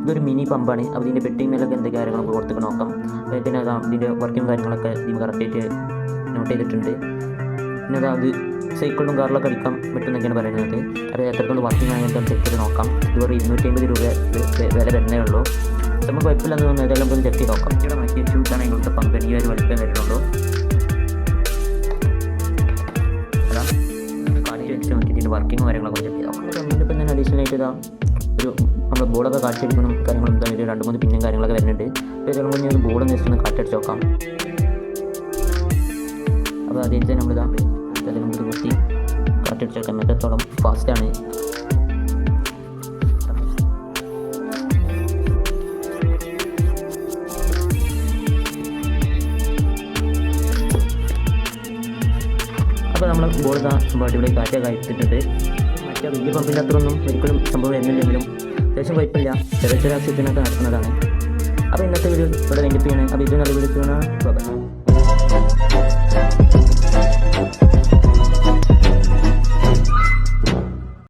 ഇതൊരു മിനി പമ്പാണ്. അപ്പോൾ ഇതിൻ്റെ പെട്ടിങ്ങിലൊക്കെ എന്തൊക്കെ കാര്യങ്ങളൊക്കെ കൊടുത്തിട്ട് നോക്കാം. പിന്നെ അതാ ഇതിൻ്റെ വർക്കും കാര്യങ്ങളൊക്കെ ഇതിന് കറക്റ്റായിട്ട് നോട്ട് ചെയ്തിട്ടുണ്ട്. പിന്നെ അതാ അത് സൈക്കിളിലും കാറിലൊക്കെ അടിക്കാൻ പറ്റുമെന്നൊക്കെയാണ് പറയുന്നത്. അത് എത്രത്തോളം വർക്കിംഗ് ആയിട്ട് ചെക്ക് ചെയ്ത് നോക്കാം. ഇതുവരെ 250 രൂപ വില വരുന്നേ ഉള്ളൂ. നമുക്ക് കുഴപ്പമില്ലെന്ന് തോന്നുന്നു. ഇതെല്ലാം നമുക്ക് ചെക്ക് ചെയ്ത് നോക്കാം. ഇവിടെ മാറ്റിയ ഷൂസാണ് ഇങ്ങോട്ട് പമ്പ് ഈ ഒരു വലിപ്പം വരുന്നുള്ളൂ. അതാ കാണിച്ച് വെച്ച് നോക്കി ഇതിൻ്റെ വർക്കിംഗ് കാര്യങ്ങളൊക്കെ ചെക്ക് ചെയ്ത് നോക്കാം. ഇതിപ്പം തന്നെ അഡീഷണൽ ആയിട്ട് ഇതാ ഒരു നമ്മൾ ബോർഡൊക്കെ കാണിച്ചെടുക്കണം കാര്യങ്ങളും എന്താ ഒരു 2-3 പിന്നും കാര്യങ്ങളൊക്കെ വരുന്നുണ്ട്. അപ്പോൾ ചിലപ്പോൾ ഞാൻ ബോർഡ് ജസ്റ്റ് ഒന്ന് കാറ്റടിച്ച് നോക്കാം. അപ്പോൾ ആദ്യത്തെ നമ്മളിതാ നമുക്ക് കുത്തി കാറ്റടിച്ച് നോക്കാം. എത്രത്തോളം ഫാസ്റ്റാണ്. അപ്പോൾ നമ്മൾ ബോർഡ് സംഭവം അടിപൊളി കാറ്റൊക്കെ അയച്ചിട്ടുണ്ട്. മറ്റേ വലിയ പമ്പിൻ്റെ അത്രയൊന്നും ഒരിക്കലും സംഭവം വരുന്നില്ലെങ്കിലും അത്യാവശ്യം കുഴപ്പമില്ല. ചെറിയ ചെറിയ ആവശ്യത്തിനൊക്കെ നടക്കുന്നതാണ്. അപ്പോൾ ഇന്നത്തെ വീഡിയോ ഇവിടെ വൈൻഡപ്പ് ചെയ്യണം. അപ്പോൾ ഇത് നല്ല വീഡിയോ ചെയ്യണം.